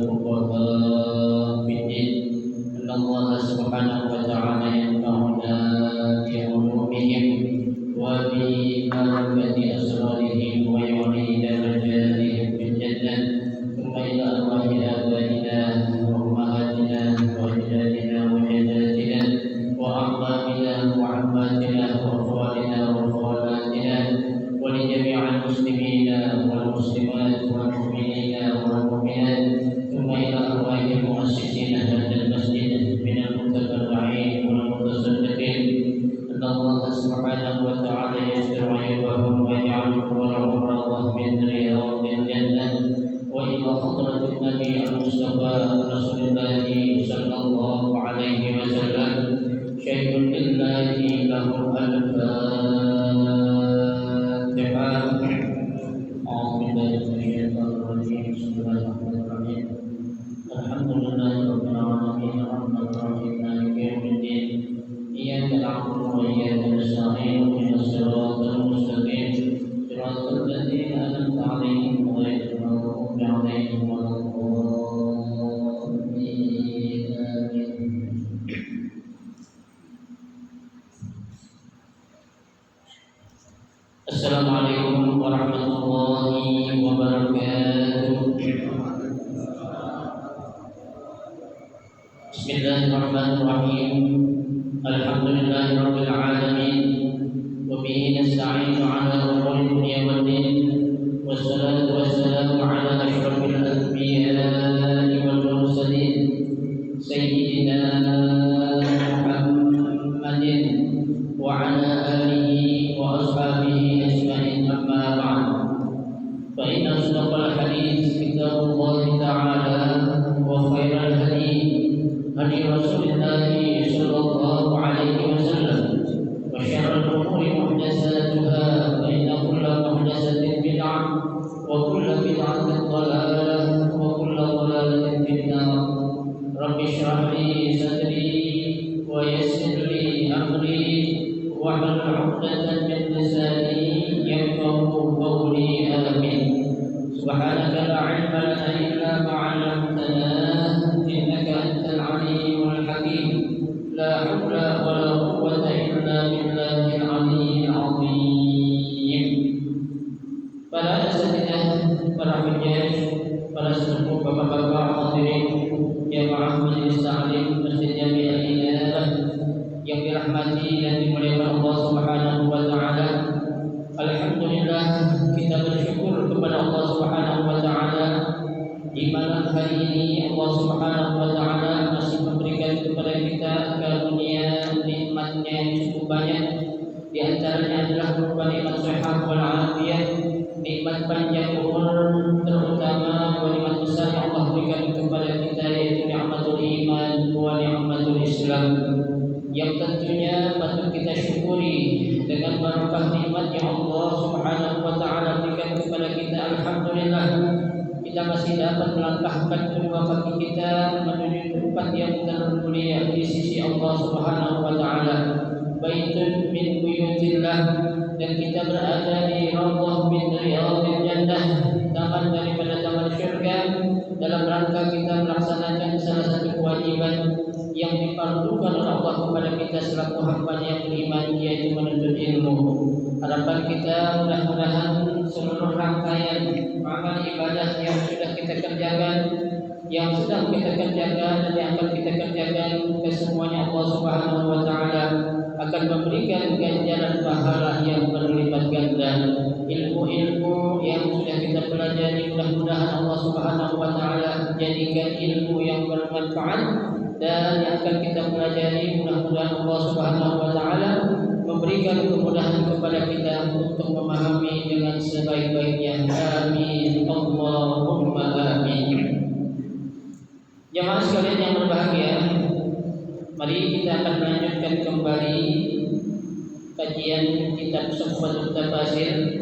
والفقهاء في الدين أن الله سبحانه وتعالى ينفعنا بعلومهم وبمعرفة أسرارهم ويعلي درجاتهم في الجنة ثم إلى أرواح آبائنا وأمهاتنا وأجدادنا وجداتنا وأعمامنا وعماتنا وأخوالنا وخالاتنا ولجميع المسلمين والمسلمات والمؤمنين والمؤمنات ثم إلى أرواح مؤسسين هذا المسجد من المتبرعين والمتصدقين أن الله سبحانه وتعالى يستر عيوبهم ويجعل قبورهم روضة من رياض الجنة وإلى حضرة النبي المصطفى رسول الله صلى الله عليه وسلم شيء لله له الفاتحة. أعوذ بالله من الشيطان الرجيم بسم الله الرحمن الرحيم الحمد لله رب العالمين الرحمن الرحيم مالك يوم الدين إياك نعبد وإياك نستعين اهدنا الصراط المستقيم صراط الذين أنعمت عليهم غير المغضوب عليهم ولا الضالين آمين. Assalamualaikum warahmatullahi wabarakatuh. Bismillahirrahmanirrahim. Alhamdulillahirabbil alamin. Wa bihi nasta'inu 'ala umuri dunya waddin. Wassalatu wassalamu 'ala asyrafil anbiya'i wal mursalin sayyidina Muhammadin wa 'ala alihi wa ashabihi ajma'in amma ba'd. Fa inna asdaqal hadits kitabullah ta'ala wa khairal hadi Rasulillah sallallahu alaihi wasallam wa syarrul umuri muhdatsatuha fa inna kulla muhdatsatin bid'ah wa kulla bid'atin dhalalah wa kulla dhalalatin finnar. Rabbi shrah li sadri wa yassir li amri wahlul 'uqdatam min lisani yafqahu qawli amin. Subhanaka la 'ilma lana illa ma 'allamtana innaka antal 'alimul hakim. La haula wa la quwwata illa billahil 'aliyyil 'azim. Para asatidzah, para hujjah, para sepuh bapak-bapak hadirin jamaah majelis taklim Masjid Jami' Al-Hidayah yang dirahmati dan dimuliakan Allah Subhanahu wa taala. Alhamdulillah, kita bersyukur kepada Allah Subhanahu wa taala di malam hari ini Allah Subhanahu wa taala masih memberikan kepada kita karunia nikmatnya yang cukup banyak. Di antaranya adalah berupa nikmat sehat wal afiyah, nikmat panjang umur, terutama nikmat besar yang Allah berikan kepada kita yaitu nikmatul iman wa nikmatul Islam, yang tentunya patut kita syukuri dengan barakah nikmat yang Allah Subhanahu wa taala berikan kepada kita. Alhamdulillah, kita masih dapat melangkahkan kedua kaki kita menuju tempat yang termulia di sisi Allah Subhanahu wa taala, baitun min buyutillah, dan kita berada di raudhah min riyadil jannah, taman daripada taman syurga, dalam rangka kita melaksanakan salah satu kewajiban yang difardukan oleh Allah kepada kita selaku hamba yang beriman, yaitu menuntut ilmu. Harapan kita mudah-mudahan seluruh rangkaian amal ibadah yang sudah kita kerjakan, yang sedang kita kerjakan dan yang akan kita kerjakan, kesemuanya Allah Subhanahu wa taala akan memberikan ganjaran pahala yang berlipat ganda. Ilmu-ilmu yang sudah kita pelajari mudah-mudahan Allah Subhanahu wa taala jadikan ilmu yang bermanfaat, dan yang akan kita pelajari mudah-mudahan Allah Subhanahu wa taala memberikan kemudahan kepada kita untuk memahami dengan sebaik-baiknya. Amin Allahumma amin. Jamaah sekalian yang berbahagia, mari kita akan melanjutkan kembali kajian kitab Suhbatul Tafasir,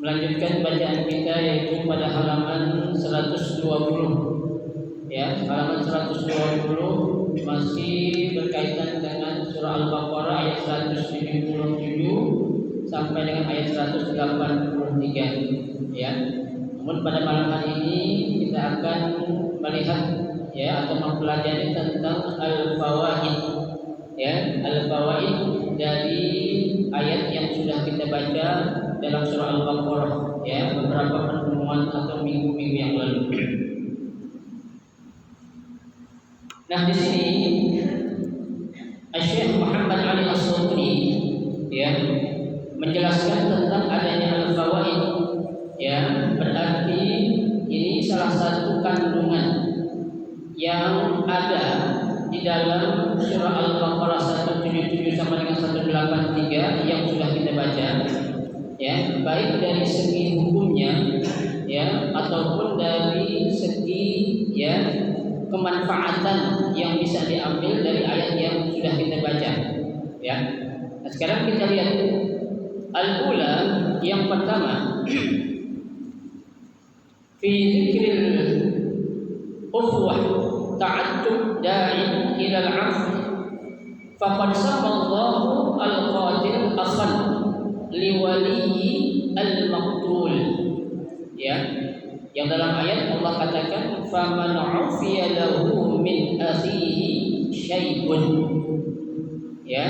melanjutkan bacaan kita yaitu pada halaman 120. Ya, halaman 120 masih berkaitan dengan surah Al-Baqarah ayat 177 sampai dengan ayat 183. Ya, Namun pada malam hari ini kita akan melihat ya atau mempelajari tentang al-fawaid ya, al-fawaid dari ayat yang sudah kita baca dalam surah Al-Baqarah ya beberapa pertemuan atau minggu-minggu yang lalu. Nah, di sini Syekh Muhammad Ali As-Sultani ya menjelaskan tentang adanya al-fawaid ya, berarti ini salah satu kandungan yang ada di dalam surah Al-Baqarah 177 sampai dengan 183 yang sudah kita baca ya, baik dari segi hukumnya ya ataupun dari segi ya kemanfaatan yang bisa diambil dari ayat yang sudah kita baca ya. Nah, sekarang kita lihat al-ula yang pertama fi dzikril ukhuwah ta'attub da'in ila al-'afw faqad samallahu al-qatil akhan liwaliyi al-maqtul ya, yang dalam ayat Allah katakan faman 'ufiya lahu min akhihi syai'un ya.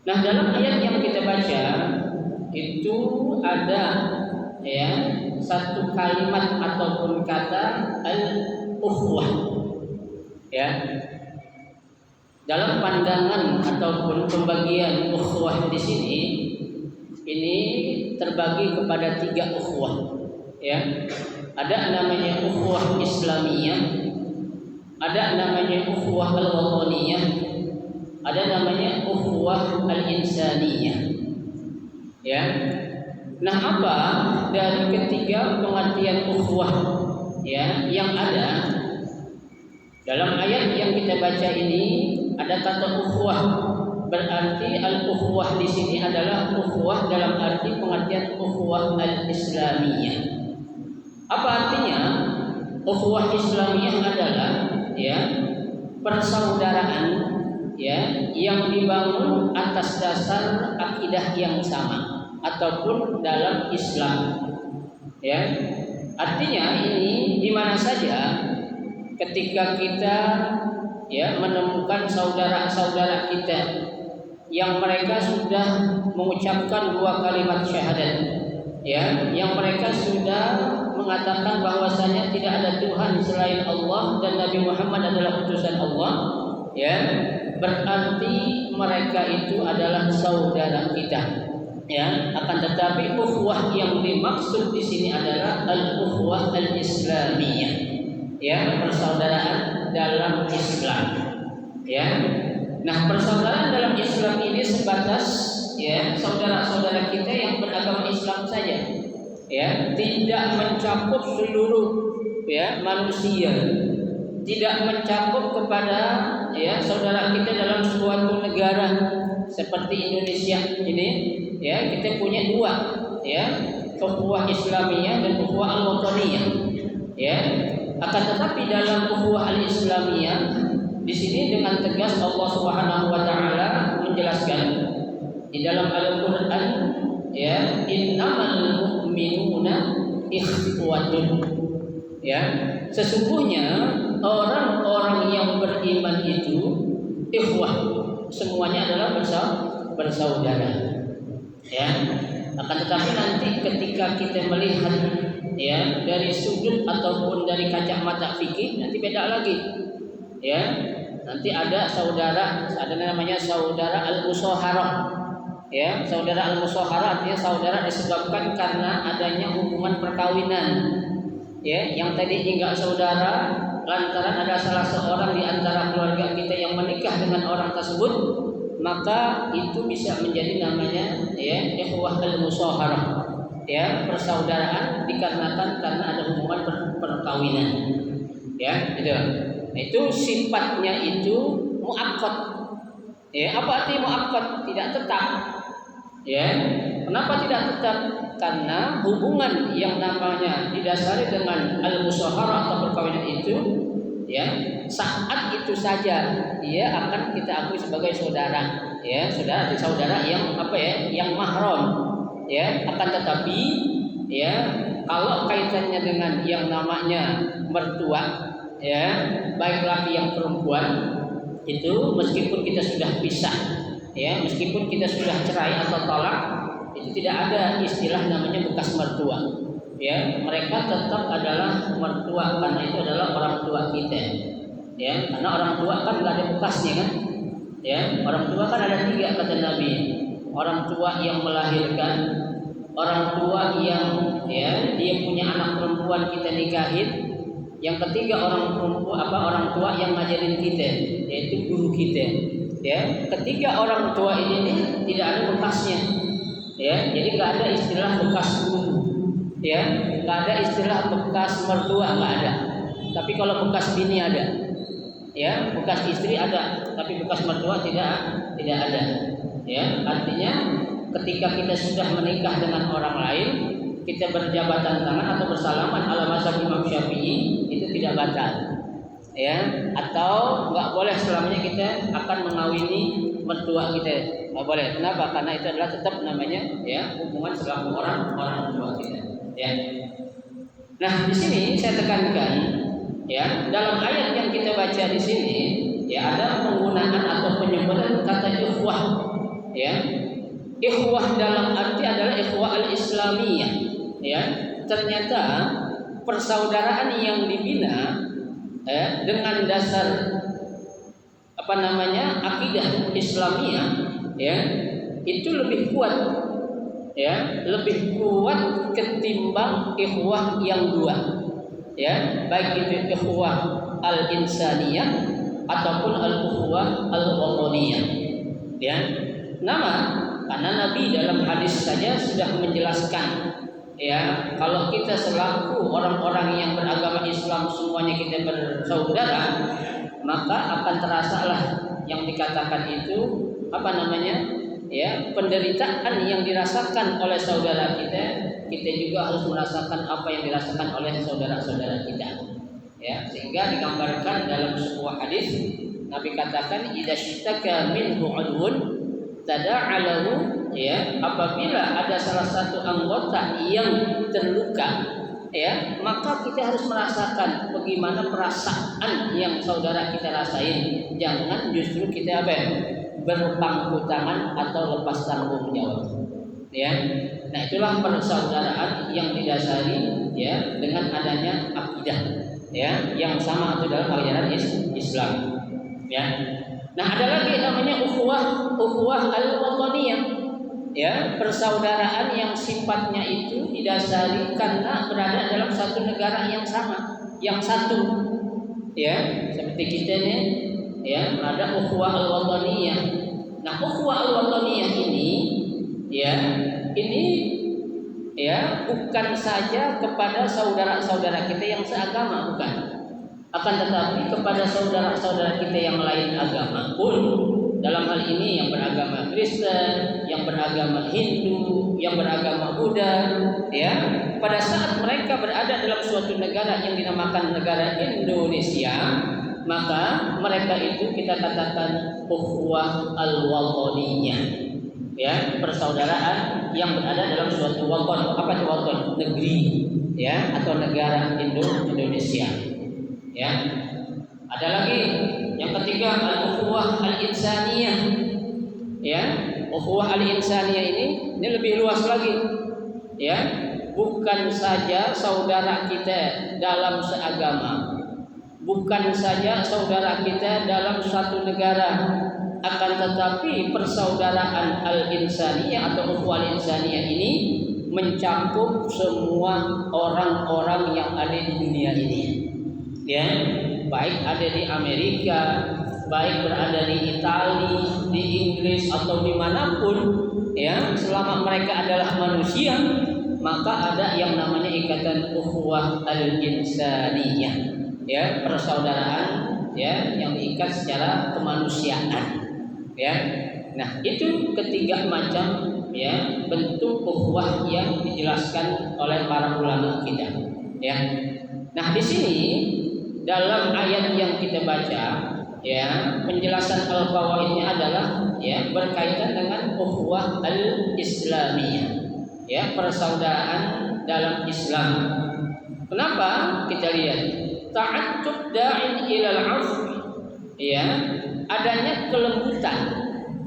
Nah, dalam ayat yang kita baca itu ada ya satu kalimat ataupun kata al-ukhuwah ya. Dalam pandangan ataupun pembagian ukhuwah di sini ini terbagi kepada 3 ukhuwah ya. Ada namanya ukhuwah Islamiyah, ada namanya ukhuwah al-wataniyah, ada namanya ukhuwah al-insaniyah ya. Nah, apa dari ketiga pengertian ukhuwah ya yang ada dalam ayat yang kita baca ini? Ada kata ukhuwah, berarti al-ukhuwah di sini adalah ukhuwah dalam arti pengertian ukhuwah al-islamiyah. Apa artinya? Ukhuwah Islamiyah adalah ya persaudaraan ya yang dibangun atas dasar akidah yang sama ataupun dalam Islam ya. Artinya ini di mana saja ketika kita ya menemukan saudara-saudara kita yang mereka sudah mengucapkan 2 kalimat syahadat ya, yang mereka sudah mengatakan bahwasanya tidak ada Tuhan selain Allah dan Nabi Muhammad adalah utusan Allah ya, berarti mereka itu adalah saudara kita ya. Akan tetapi ukhuwah yang dimaksud di sini adalah al-ukhuwah al-islamiyah ya, persaudaraan dalam Islam ya. Nah, persaudaraan dalam Islam ini sebatas ya saudara-saudara kita yang beragama Islam saja ya, tidak mencakup seluruh ya manusia, tidak mencakup kepada ya saudara kita dalam suatu negara seperti Indonesia ini ya. Kita punya 2 ya, ukhuwah Islamiyah dan ukhuwah al-wataniyah ya. Akan tetapi dalam ukhuwah al-islamiyah di sini dengan tegas Allah Subhanahu wa taala menjelaskan di dalam Al-Qur'an ya, innamal mu'minuna ikhwatun ya, sesungguhnya orang-orang yang beriman itu ikhwah, semuanya adalah bersaudara ya. Akan tetapi nanti ketika kita melihat ya dari sudut ataupun dari kacamata fikih nanti beda lagi ya. Nanti ada namanya saudara al-musyaharah ya. Saudara al-musyaharah artinya saudara disebabkan karena adanya hubungan perkawinan ya. Yang tadi enggak saudara lantaran ada salah seorang di antara keluarga kita yang menikah dengan orang tersebut, maka itu bisa menjadi namanya ya ikhwah al-musyaharah ya, persaudaraan dikarenakan karena ada hubungan perkawinan ya gitu. Itu sifatnya itu muakkad ya. Apa arti muakkad? Tidak tetap ya. Kenapa tidak tetap? Karena hubungan yang namanya didasari dengan al-musyaharah atau perkawinan itu ya, saat itu saja dia akan kita akui sebagai saudara ya. Saudara yang apa ya, yang mahram ya. Akan tetapi ya Kalau kaitannya dengan yang namanya mertua, ya, baik laki yang perempuan, itu meskipun kita sudah pisah, ya, meskipun kita sudah cerai atau talak, itu tidak ada istilah namanya bekas mertua. Ya, mereka tetap adalah mertua karena itu adalah orang tua kita. Ya, karena orang tua kan nggak ada bekasnya kan. Ya, orang tua kan ada 3 kata Nabi. Orang tua yang melahirkan, orang tua yang ya dia punya anak perempuan kita nikahin, yang ketiga orang tua yang ngajarin kita, yaitu guru kita. Ya, ketiga orang tua ini nih tidak ada bekasnya. Ya, jadi nggak ada istilah bekas guru. Ya, nggak ada istilah bekas mertua, nggak ada. Tapi kalau bekas bini ada, ya, bekas istri ada, tapi bekas mertua tidak ada. Ya, artinya ketika kita sudah menikah dengan orang lain, kita berjabatan tangan atau bersalaman ala mazhab Imam Syafi'i itu tidak batal. Ya, atau nggak boleh selamanya kita akan mengawini mertua kita, nggak boleh. Kenapa? Karena itu adalah tetap namanya ya hubungan selaku orang tua kita. Ya. Nah, di sini saya tekankan ya, dalam ayat yang kita baca di sini ya ada penggunaan atau penyebutan kata ikhwah. Ya. Ikhwah dalam arti adalah ikhwah al-islamiyah. Ya. Ternyata persaudaraan yang dibina dengan dasar akidah Islamiyah ya, itu lebih kuat. Ya, lebih kuat ketimbang ikhwah yang 2. Ya, baik itu ikhwah al-insaniyah ataupun al-ukhuwah al-wataniyah. Ya. Karena Nabi dalam hadis saja sudah menjelaskan ya, kalau kita selaku orang-orang yang beragama Islam semuanya kita bersaudara, maka akan terasalah yang dikatakan itu ya, penderitaan yang dirasakan oleh saudara kita juga harus merasakan apa yang dirasakan oleh saudara-saudara kita. Ya, sehingga digambarkan dalam sebuah hadis Nabi katakan idza shtaka minhu udwun tada'alahu, ya, apabila ada salah satu anggota yang terluka, ya, maka kita harus merasakan bagaimana perasaan yang saudara kita rasain. Jangan justru kita berpangku tangan atau lepas tanggung jawab. Ya, nah itulah persaudaraan yang didasari ya dengan adanya akidah ya yang sama atau dalam ajaran Islam. Ya, nah ada lagi namanya ukhuwah al-wataniyah. Ya, persaudaraan yang sifatnya itu didasari karena berada dalam satu negara yang sama, yang satu. Ya, seperti kita nih. Ya, ada ukhuwah al-wataniyah. Nah, ukhuwah al-wataniyah ini bukan saja kepada saudara-saudara kita yang seagama, bukan. Akan tetapi kepada saudara-saudara kita yang lain agama pun, dalam hal ini yang beragama Kristen, yang beragama Hindu, yang beragama Buddha, ya, pada saat mereka berada dalam suatu negara yang dinamakan negara Indonesia, maka mereka itu kita katakan ukhuwah al-wataniyah. Ya, persaudaraan yang berada dalam suatu watan. Apa itu watan? Negeri, ya, atau negara Indonesia. Ya. Ada lagi yang ketiga al-ukhuwah al-insaniyah. Ya, ukhuwah al-insaniyah ini lebih luas lagi. Ya, bukan saja saudara kita dalam seagama, bukan saja saudara kita dalam satu negara, akan tetapi persaudaraan al-insaniyah atau ukhuwah al-insaniyah ini mencakup semua orang-orang yang ada di dunia ini. Ya, baik ada di Amerika, baik berada di Italia, di Inggris atau dimanapun, ya, selama mereka adalah manusia, maka ada yang namanya ikatan ukhuwah al-insaniyah. Ya, persaudaraan ya yang diikat secara kemanusiaan. Ya, nah itu ketiga macam ya bentuk ukhuwah yang dijelaskan oleh para ulama kita. Ya, nah di sini dalam ayat yang kita baca ya penjelasan al-qawaidnya adalah ya berkaitan dengan ukhuwah al-islamiyah. Ya, persaudaraan dalam Islam. Kenapa? Kita lihat ta'attub da'in ilal 'afwi, ya, adanya kelembutan,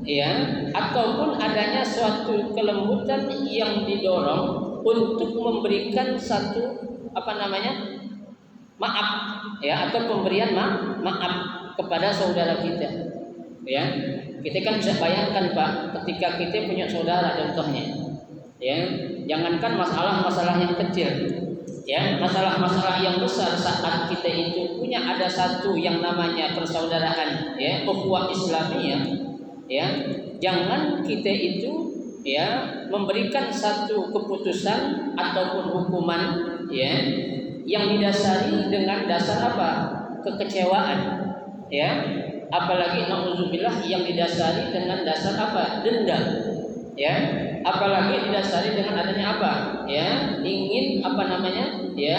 ya, ataupun adanya suatu kelembutan yang didorong untuk memberikan satu maaf, ya, atau pemberian maaf kepada saudara kita, ya. Kita kan bisa bayangkan Pak, ketika kita punya saudara contohnya, ya, jangankan masalah-masalah yang kecil, ya, masalah-masalah yang besar saat kita itu punya ada satu yang namanya persaudaraan, ya, ukhuwah Islamiyah, ya, jangan kita itu, ya, memberikan satu keputusan ataupun hukuman, ya, yang didasari dengan dasar apa? Kekecewaan, ya, apalagi nauzubillah yang didasari dengan dasar apa? Dendam, ya, apalagi didasari dengan adanya apa? Ya, ingin ya,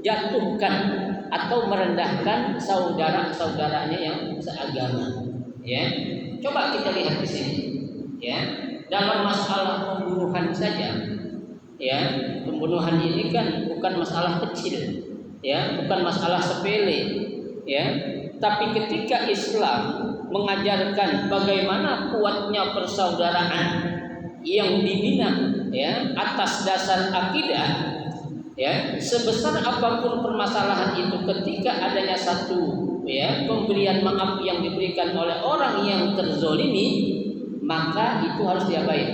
menjatuhkan atau merendahkan saudara-saudaranya yang seagama, ya. Coba kita lihat di sini, ya, dalam masalah pembunuhan saja, ya, pembunuhan ini kan bukan masalah kecil, ya, bukan masalah sepele, ya, tapi ketika Islam mengajarkan bagaimana kuatnya persaudaraan yang dibina, ya, atas dasar akidah, ya, sebesar apapun permasalahan itu, ketika adanya satu, ya, pemberian maaf yang diberikan oleh orang yang terzolimi, maka itu harus diapain?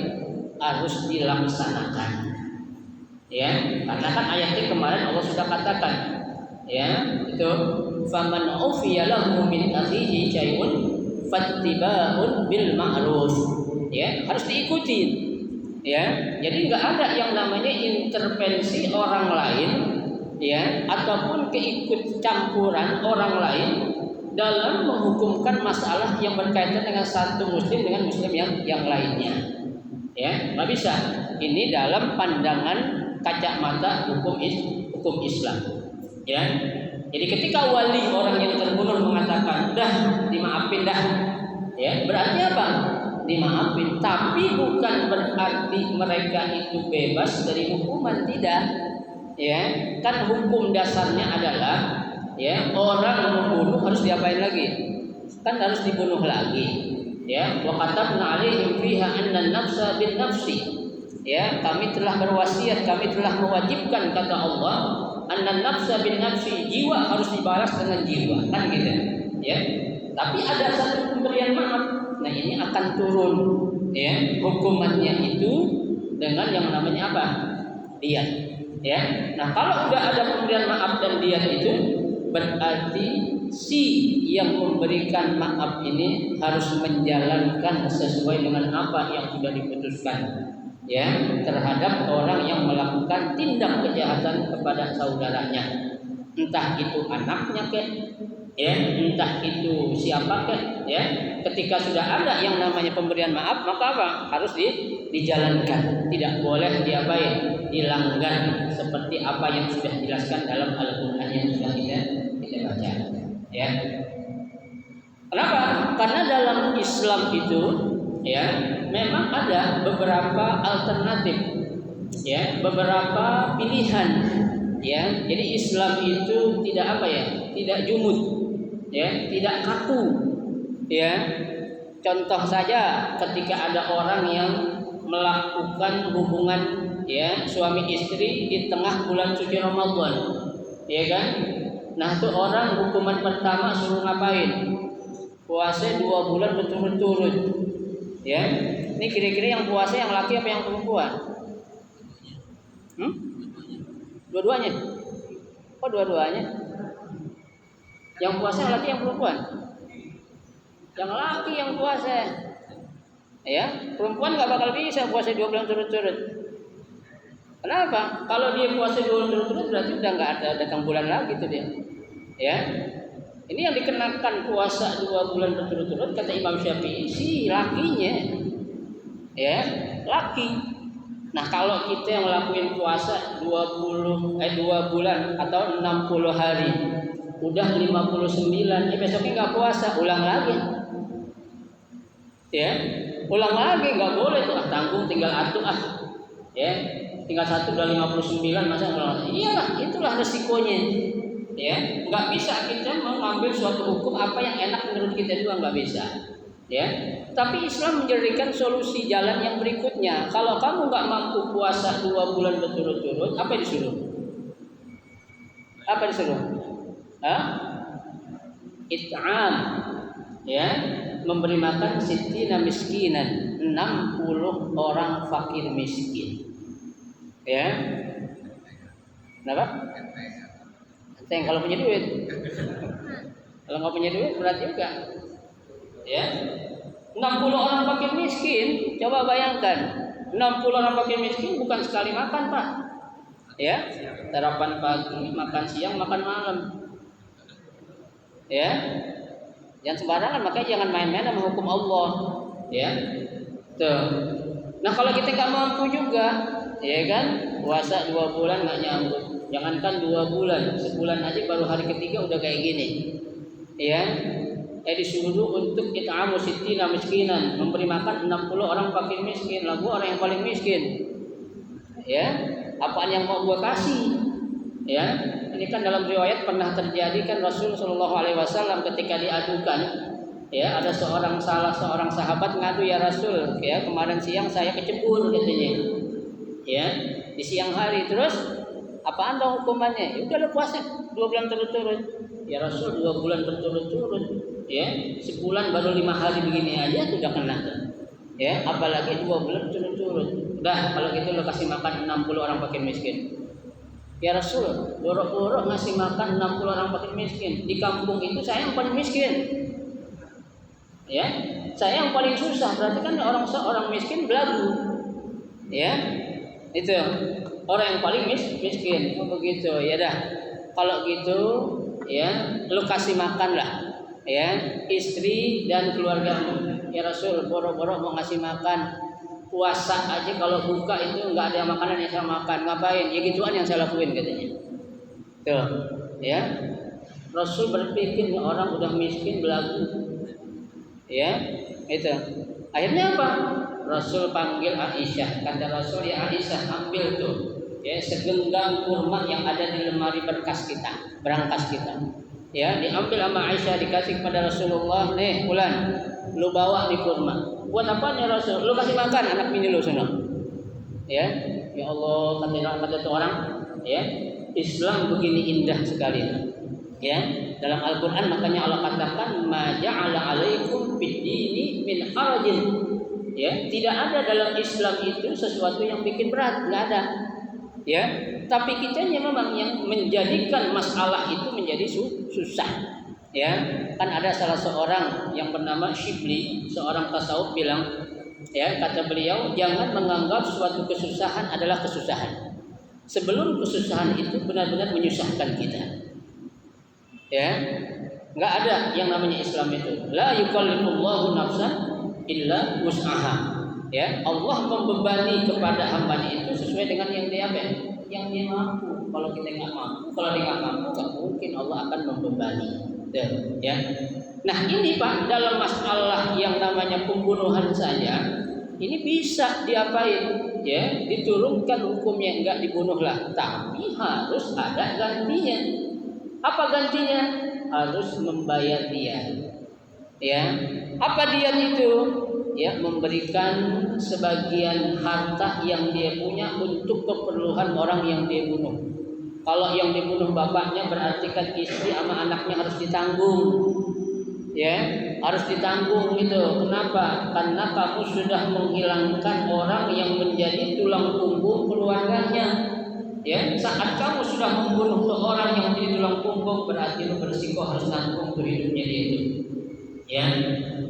Harus dilaksanakan, ya, karena kan ayatnya kemarin Allah sudah katakan, ya, itu faman ufiya lahu min akhihi syai'un fattiba'un bil ma'ruf, ya, harus diikuti, ya. Jadi nggak ada yang namanya intervensi orang lain, ya, ataupun keikut campuran orang lain dalam menghukumkan masalah yang berkaitan dengan satu muslim dengan muslim yang lainnya, ya, nggak bisa. Ini dalam pandangan kacamata hukum Islam, ya. Jadi ketika wali orang yang terbunuh mengatakan dah dimaafin dah, ya, berarti apa? Dimaafin, tapi bukan berarti mereka itu bebas dari hukuman, tidak, ya. Kan hukum dasarnya adalah, ya, orang membunuh harus diapain lagi? Kan harus dibunuh lagi, ya. Wa katabna 'alaihim fiha anna an-nafsa bin nafsi, ya, kami telah berwasiat, kami telah mewajibkan, kata Allah, anna nafsa bin nafsi, jiwa harus dibalas dengan jiwa, kan gitu, ya. Tapi ada satu pemberian maaf, nah ini akan turun, ya, hukumannya itu dengan yang namanya apa? Diyat, ya. Nah kalau udah ada pemberian maaf dan diyat itu, berarti si yang memberikan maaf ini harus menjalankan sesuai dengan apa yang sudah diputuskan, ya, terhadap orang yang melakukan tindak kejahatan kepada saudaranya, entah itu anaknya kek, ya, entah itu siapa kek, ya. Ketika sudah ada yang namanya pemberian maaf, maka apa? Harus dijalankan, tidak boleh diapain? Dilanggar, seperti apa yang sudah dijelaskan dalam Al-Qur'an yang sudah kita baca, ya. Kenapa? Karena dalam Islam itu, ya, memang ada beberapa alternatif, ya, beberapa pilihan, ya. Jadi Islam itu tidak apa, ya, tidak jumud, ya, tidak kaku, ya. Contoh saja ketika ada orang yang melakukan hubungan, ya, suami istri di tengah bulan suci Ramadan, ya kan? Nah, itu orang hukuman pertama suruh ngapain? Puasa 2 bulan berturut-turut. Ya, ini kira-kira yang puasa yang laki apa yang perempuan? Dua-duanya? Oh, dua-duanya? Yang puasa yang laki yang perempuan? Yang laki yang puasa. Ya, perempuan nggak bakal bisa puasa 2 bulan turut-turut. Kenapa? Kalau dia puasa 2 bulan turut-turut berarti udah nggak ada datang bulan lagi tuh dia. Ya, ini yang dikenakan puasa 2 bulan berturut-turut kata Imam Syafi'i si lakinya, ya, laki. Nah kalau kita yang ngelakuin puasa 2 bulan atau 60 hari, udah 59, besoknya nggak puasa, ulang lagi, ya, ulang lagi, nggak boleh tuh, tanggung tinggal atuh, ya. tinggal satu udah 59 masa nggak? Iyalah, itulah resikonya. Ya, nggak bisa kita mengambil suatu hukum apa yang enak menurut kita juga nggak bisa. Ya, tapi Islam menjadikan solusi jalan yang berikutnya. Kalau kamu nggak mampu puasa 2 bulan berturut-turut, apa yang disuruh? Apa disuruh? It'am, ya, memberi makan sittina miskinan, 60 orang fakir miskin. Ya. Kenapa? Yang kalau punya duit. Kalau nggak punya duit berat juga. Ya. 60 orang fakir miskin, coba bayangkan. 60 orang fakir miskin bukan sekali makan, Pak. Ya. Sarapan pagi, makan siang, makan malam. Ya. Jangan sembarangan, makanya jangan main-main sama hukum Allah. Ya. Tuh. Nah, kalau kita nggak mampu juga, ya kan, puasa 2 bulan nggak nyambut. Jangankan 2 bulan, sebulan aja baru hari ketiga udah kayak gini. Ya. Disuruh untuk it'amu sittina miskinan, memberi makan 60 orang fakir miskin. Lah gua orang yang paling miskin. Ya. Apaan yang mau gua kasih? Ya. Ini kan dalam riwayat pernah terjadi kan Rasul Shallallahu alaihi wasallam ketika diadukan, ya, ada seorang sahabat ngadu, ya Rasul, ya, kemarin siang saya kecebur katanya. Ya, di siang hari, terus apaan dong hukumannya? Ya udah, lu puasa 2 bulan berturut-turut. Ya Rasul, 2 bulan berturut-turut, ya, sebulan baru 5 hari begini aja udah kena tuh. Ya, apalagi 2 bulan berturut-turut. Udah, kalau gitu lu kasih makan 60 orang fakir miskin. Ya Rasul, borok-borok ngasih makan 60 orang fakir miskin. Di kampung itu saya yang paling miskin. Ya, saya yang paling susah. Berarti kan orang miskin belagu. Ya. Itu orang yang paling miskin. Oh begitu. Ya dah. Kalau gitu, ya, lu kasih makan lah, ya, istri dan keluargamu. Ya Rasul, borok-borok mau ngasih makan. Puasa aja kalau buka itu nggak ada makanan yang saya makan, ngapain? Ya gituan yang saya lakuin katanya. Tuh, ya. Rasul berpikir orang udah miskin belagu. Ya, itu. Akhirnya apa? Rasul panggil Aisyah. Kata Rasul, ya Aisyah, ambil tuh, ya, segenggam kurma yang ada di lemari berangkas kita. Ya, diambil sama Aisyah, dikasih kepada Rasulullah. Nih, Fulan, lu bawa nih kurma. Buat apa ya Rasul? Lu kasih makan anak bini lu sana. Ya, ya Allah, kata tuh orang, ya, Islam begini indah sekali. Ya, dalam Al-Qur'an makanya Allah katakan ma ja'ala 'alaikum fid-dini min harajin. Ya, tidak ada dalam Islam itu sesuatu yang bikin berat, enggak ada. Ya, tapi kitanya memang yang menjadikan masalah itu menjadi susah. Ya, kan ada salah seorang yang bernama Shibli, seorang tasawuf bilang, ya, kata beliau, jangan menganggap suatu kesusahan adalah kesusahan sebelum kesusahan itu benar-benar menyusahkan kita. Ya, nggak ada yang namanya Islam itu. La yukallifullahu nafsan illa wus'aha. Ya, Allah membebani kepada hambanya itu sesuai dengan yang dia mampu. Kalau kita nggak mampu, kalau dia nggak mampu, nggak mungkin Allah akan membebani. Ya. Nah ini Pak, dalam masalah yang namanya pembunuhan saja, ini bisa diapain? Ya, diturunkan hukumnya, enggak dibunuhlah, tapi harus ada gantinya. Apa gantinya? Harus membayar diat. Ya, apa diat itu? Ya, memberikan sebagian harta yang dia punya untuk keperluan orang yang dia bunuh. Kalau yang dibunuh bapaknya berarti kan istri sama anaknya harus ditanggung. Ya, harus ditanggung itu. Kenapa? Karena kamu sudah menghilangkan orang yang menjadi tulang punggung keluarganya. Ya, saat kamu sudah membunuh seorang yang menjadi tulang punggung, berarti lu berisiko harus nanggung untuk hidupnya dia itu. Ya,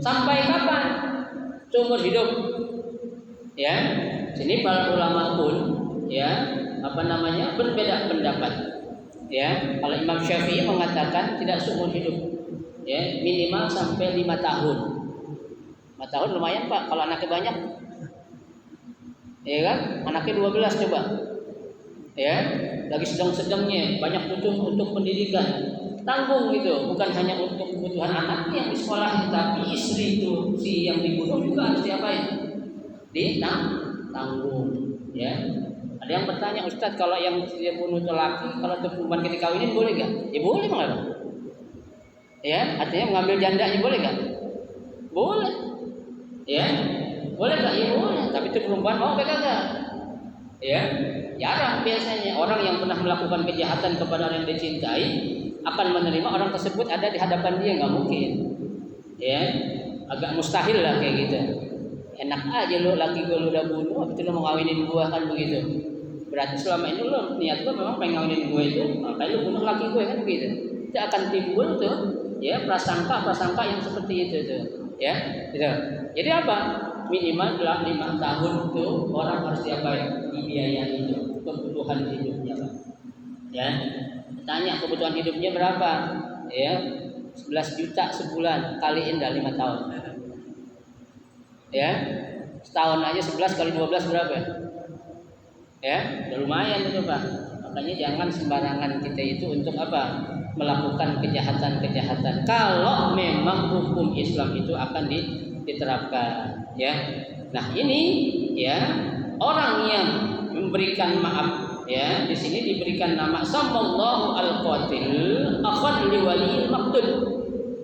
sampai kapan? Seumur hidup. Ya, sini para ulama pun, ya, berbeda pendapat. Ya, kalau Imam Syafi'i mengatakan tidak seumur hidup. Ya, minimal sampai 5 tahun. 5 tahun lumayan Pak, kalau anaknya banyak. Ya kan? Anaknya 12 coba. Ya, lagi sedang-sedangnya, banyak butuh untuk pendidikan. Tanggung gitu, bukan hanya untuk kebutuhan anaknya yang di sekolah, tapi istri itu si yang dibunuh juga harus diapain? Ditanggung. Ya. Ada Ada yang bertanya, Ustadz, kalau yang dia bunuh itu laki, kalau itu perempuan kita kawinin boleh nggak? Ya boleh malah. Ya, artinya mengambil jandanya boleh nggak? Boleh. Ya, boleh nggak? Ya boleh. Tapi itu perempuan mau nggak? Ya, jarang biasanya orang yang pernah melakukan kejahatan kepada orang yang dicintai akan menerima orang tersebut ada di hadapan dia, nggak mungkin. Ya, agak mustahil lah kayak gitu. Enak aja lo, laki gue lo udah bunuh, habis itu lo mau ngawinin gue, kan begitu. Berarti selama ini lo niat lo memang pengen ngawinin gue itu, makanya lo bunuh laki gue, kan begitu. Itu akan timbul tuh, ya prasangka yang seperti itu tuh, ya. Gitu. Jadi apa? Minimal 5 tahun tuh orang harus dibiayai itu kebutuhan hidupnya, Pak. Ya. Tanya kebutuhan hidupnya berapa? Ya, 11 juta sebulan, kaliin dah 5 tahun. Ya, setahun aja 11 kali 12 berapa ya? Ya, udah lumayan itu Pak. Makanya jangan sembarangan kita itu untuk apa? Melakukan kejahatan-kejahatan. Kalau memang hukum Islam itu akan diterapkan, ya. Nah ini, ya, orang yang memberikan maaf, ya, di sini diberikan nama Sammallahu al-Qatil akhad li wali maqtul.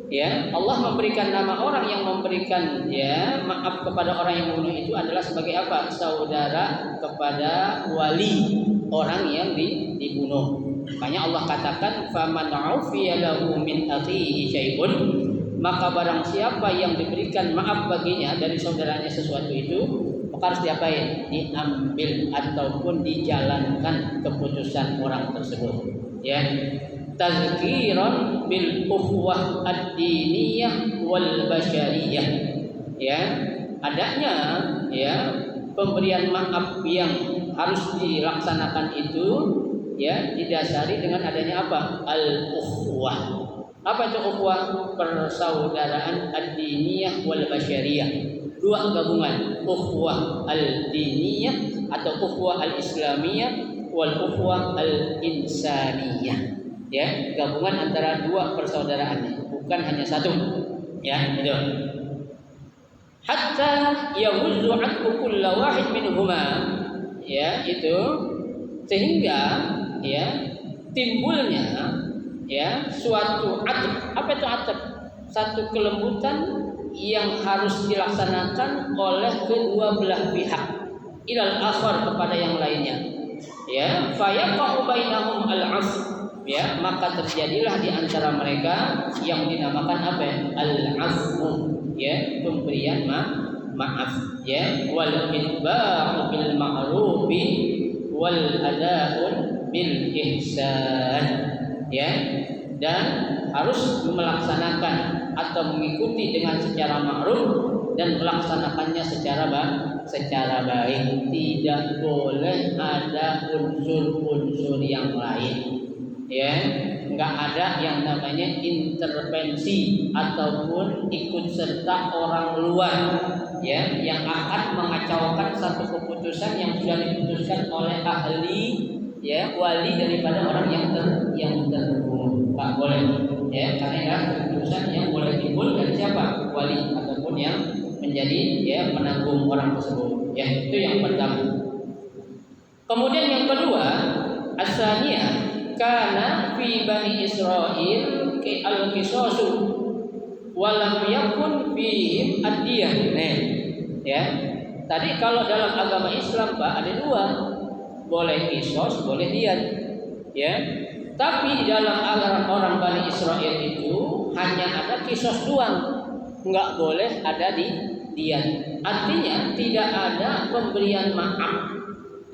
Ya, Allah memberikan nama orang yang memberikan, ya, maaf kepada orang yang membunuh itu adalah sebagai apa? Saudara kepada wali orang yang dibunuh. Makanya Allah katakan faman ufiya lahu min akhihi syai'un, maka barang siapa yang diberikan maaf baginya dari saudaranya sesuatu itu, maka harus diapain? Diambil ataupun dijalankan keputusan orang tersebut, ya. Tazkiran bil ukhuwah ad-diniyah wal basyariyah, ya, adanya, ya, pemberian maaf yang harus dilaksanakan itu, ya, didasari dengan adanya apa? Al-ukhuwah. Apa itu ukhuwah? Persaudaraan ad-diniyah wal basyariyah. Dua gabungan, ukhuwah al-diniyah atau ukhuwah al-islamiyah wal ukhuwah al-insaniyah. Ya, gabungan antara dua persaudaraan, bukan hanya satu. Ya, itu. Hatta yahuzzu anhu kullu wahid minhuma, ya, itu sehingga, ya, timbulnya, ya, suatu atf. Apa itu atf? Satu kelembutan yang harus dilaksanakan oleh kedua belah pihak ilal akhar kepada yang lainnya, ya, fayaqa'u bainahum al-'afw, ya, maka terjadilah di antara mereka yang dinamakan apa? Al-'afwu, ya, pemberian maaf, ya, wal itba'u bil ma'rufi wal ada'un bil ihsan, ya, dan harus melaksanakan atau mengikuti dengan secara ma'ruf dan melaksanakannya secara baik. Tidak boleh ada unsur-unsur yang lain, ya, nggak ada yang namanya intervensi ataupun ikut serta orang luar, ya, yang akan mengacaukan satu keputusan yang sudah diputuskan oleh ahli, ya, wali daripada orang yang terbunuh. Nggak boleh, ya, karena keputusan yang boleh timbul dari siapa? Wali ataupun yang menjadi, ya, penanggung orang tersebut. Ya, itu yang pertama. Kemudian yang kedua, asalnya karena fi bani Israil al-qisasu walam yakun fihim ad-diyah. Ya. Tadi kalau dalam agama Islam Pak ada dua, boleh qisas, boleh diyat. Ya. Tapi dalam agama orang Bani Israil itu hanya ada qisas doang, enggak boleh ada diyat. Artinya tidak ada pemberian maaf.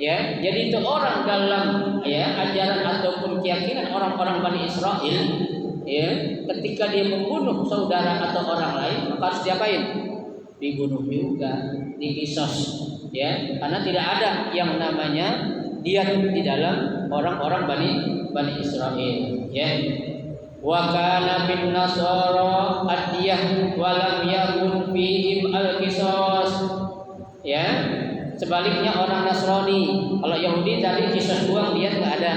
Ya, jadi itu orang dalam, ya, ajaran ataupun keyakinan orang-orang Bani Israil, ya, ketika dia membunuh saudara atau orang lain, maka harus diapain? Dibunuh juga, dikisos, ya, karena tidak ada yang namanya diyat di dalam orang-orang Bani Israil, ya. Wa kana bin nasara ad-diyah wa lam yakun fihim al-qisas, ya. Sebaliknya orang Nasrani, kalau Yahudi tadi qisas doang, dia nggak ada.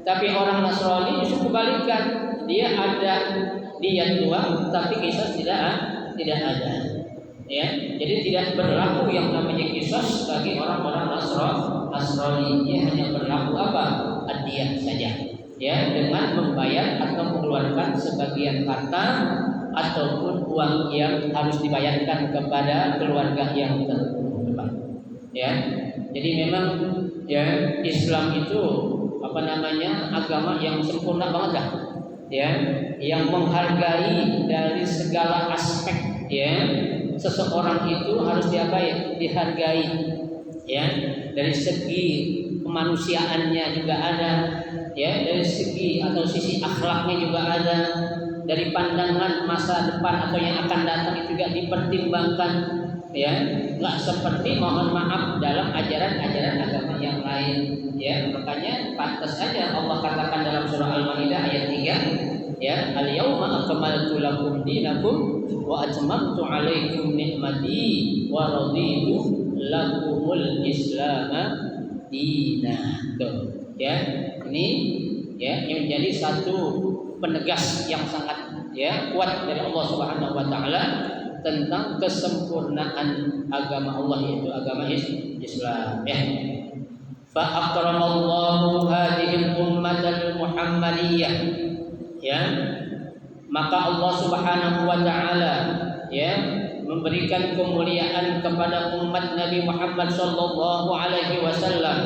Tapi orang Nasrani justru kebalikan, dia ada diyat doang, tapi qisas tidak ada. Ya, jadi tidak berlaku yang namanya qisas bagi orang-orang Nasrani. Dia hanya berlaku apa? Adiyah saja. Ya, dengan membayar atau mengeluarkan sebagian harta ataupun uang yang harus dibayarkan kepada keluarga yang terdepan. Ya, jadi memang ya Islam itu apa namanya agama yang sempurna banget dah. Ya, yang menghargai dari segala aspek. Ya, seseorang itu harus dihargai. Ya, dari segi kemanusiaannya juga ada. Ya, dari segi atau sisi akhlaknya juga ada, dari pandangan masa depan atau yang akan datang itu juga dipertimbangkan. Ya, nggak seperti mohon maaf dalam ajaran-ajaran agama yang lain. Ya, makanya pantas saja Allah katakan dalam surah Al-Maidah ayat 3, ya, al-yauma akmaltu lakum dinakum wa atmamtu 'alaikum ni'mati wa raditu lakumul islama dinan. Ya, ini ya yang menjadi satu penegas yang sangat ya kuat dari Allah Subhanahu wa taala tentang kesempurnaan agama Allah, yaitu agama Islam. Ya. Fa akramallahu hadhihi al-ummatal Muhammadiyah. Ya. Maka Allah Subhanahu wa taala ya memberikan kemuliaan kepada umat Nabi Muhammad sallallahu alaihi wasallam.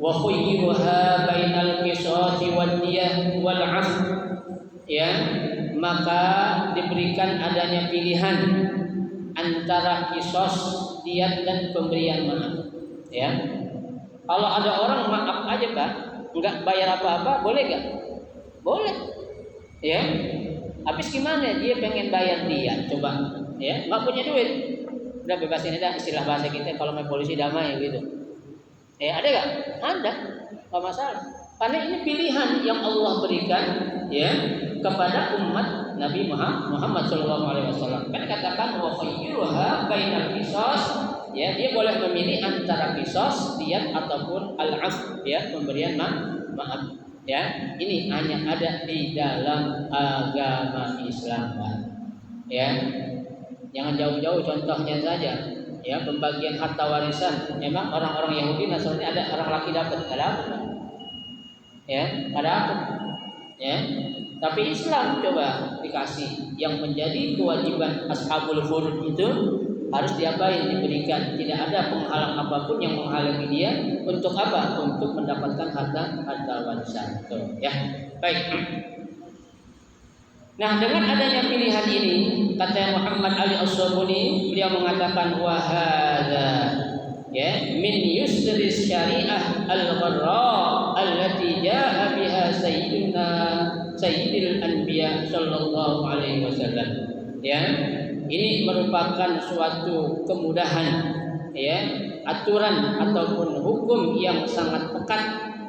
Wa khuyruha bainal qisasi wad diyah wal 'afw. Ya, maka diberikan adanya pilihan antara kisos, diat dan pemberian maaf. Ya, kalau ada orang maaf aja Pak, nggak bayar apa-apa, boleh nggak? Boleh. Ya, habis gimana? Dia pengen bayar diat, coba. Ya, nggak punya duit, udah bebasin aja, istilah bahasa kita kalau main polisi damai gitu. Ada nggak? Ada, nggak masalah. Karena ini pilihan yang Allah berikan ya kepada umat Nabi Muhammad SAW. Kan katakan wa khayruha bainal qisas, ya dia boleh memilih antara qisas, diat ataupun al-'afw, ya pemberian maaf. Ya, ini hanya ada di dalam agama Islam. Ya. Jangan jauh-jauh, contohnya saja ya pembagian harta warisan. Memang orang-orang Yahudi Nasrani ada orang laki dapat, ada apa? Ya, ada apa? Ya. Tapi Islam coba dikasih yang menjadi kewajiban ashabul furud itu harus diapain, diberikan. Tidak ada penghalang apapun yang menghalangi dia untuk apa? Untuk mendapatkan harta warisan. Tuh, ya. Baik. Nah, dengan adanya pilihan ini, kata Muhammad Ali As-Sabuni, beliau mengatakan wahada ya min yusri syariah al-gharra allati jaa biha sayyidul anbiya sallallahu alaihi wasallam. Ya, ini merupakan suatu kemudahan ya, aturan ataupun hukum yang sangat pekat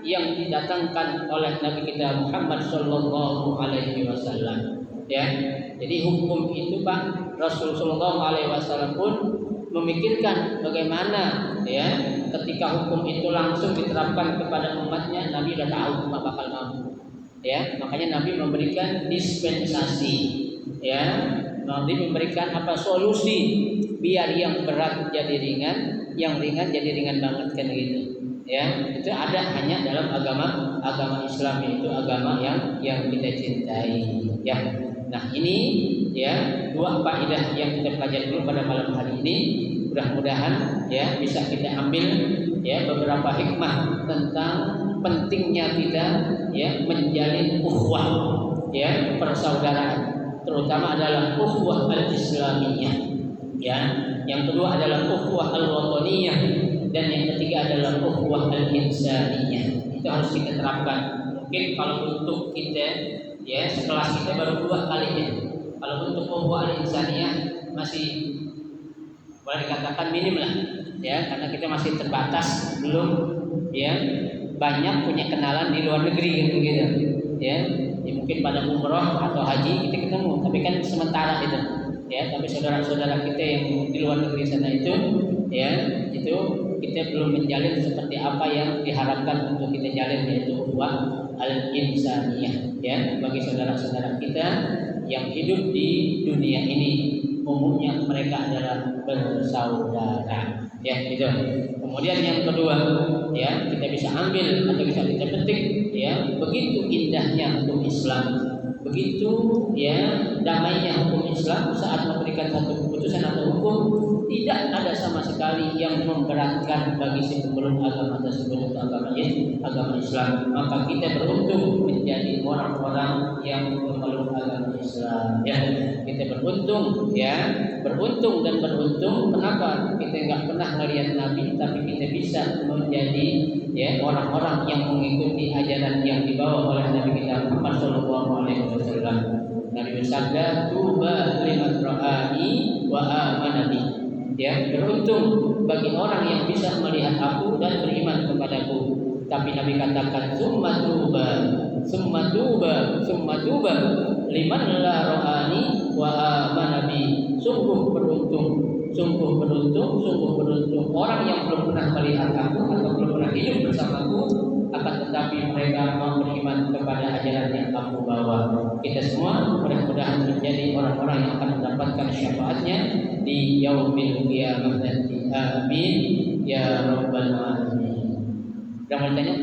yang didatangkan oleh Nabi kita Muhammad sallallahu alaihi wasallam. Ya, jadi hukum itu Pak, Rasulullah alaihi wasallam pun memikirkan bagaimana ya ketika hukum itu langsung diterapkan kepada umatnya. Nabi sudah tahu umat bakal mampu. Ya, makanya Nabi memberikan dispensasi. Ya, Nabi memberikan apa solusi biar yang berat jadi ringan, yang ringan jadi ringan banget kan gitu. Ya, itu ada hanya dalam agama Islam, yaitu agama yang kita cintai. Ya. Nah, ini ya dua faedah yang kita pelajari dulu pada malam hari ini. Mudah-mudahan ya bisa kita ambil ya beberapa hikmah tentang pentingnya kita ya menjalin ukhuwah ya persaudaraan, terutama adalah ukhuwah al-islamiyah. Ya, yang kedua adalah ukhuwah al-wataniyah, dan yang ketiga adalah ukhuwah al-insaniyah. Itu harus kita terapkan. Mungkin kalau untuk kita ya sekelas kita baru 2 kali ya. Kalau untuk ukhuwah al-insaniyah masih boleh dikatakan minim lah ya, karena kita masih terbatas, belum ya banyak punya kenalan di luar negeri gitu ya. Ya mungkin pada umroh atau haji kita ketemu, tapi kan sementara itu ya. Tapi saudara-saudara kita yang di luar negeri sana itu ya, itu kita belum menjalin seperti apa yang diharapkan untuk kita jalin, yaitu ukhuwah al-insaniyah ya bagi saudara-saudara kita yang hidup di dunia ini. Umumnya mereka adalah bersaudara. Ya, itu. Kemudian yang kedua, ya, kita bisa ambil atau bisa kita petik, ya, begitu indahnya hukum Islam. Begitu ya damainya hukum Islam saat memberikan satu keputusan atau hukum, tidak ada sama sekali yang memberatkan bagi si pemeluk agama tersebut atau agama Islam. Maka kita beruntung menjadi orang-orang yang memeluk agama Islam. Ya, kita beruntung, ya, beruntung dan beruntung. Kenapa? Kita nggak pernah melihat Nabi, tapi kita bisa menjadi ya orang-orang yang mengikuti ajaran yang dibawa oleh Nabi kita Muhammad SAW. Nabi bersabda, "Tuba liman ra'ani wa amana bi." Ya, beruntung bagi orang yang bisa melihat aku dan beriman kepadaku. Tapi Nabi katakan, "Summa tuba, summa tuba, summa tuba liman la ra'ani wa amana bi." Sungguh beruntung, sungguh beruntung, sungguh beruntung orang yang belum pernah melihat aku atau belum pernah hidup bersamaku, akan tetapi mereka mau beriman kepada ajaran yang aku bawa. Kita semua mudah-mudahan menjadi orang-orang yang akan mendapatkan syafaatnya di yaumil qiyamah nanti. Amin ya rabbal alamin. Ada mau tanya?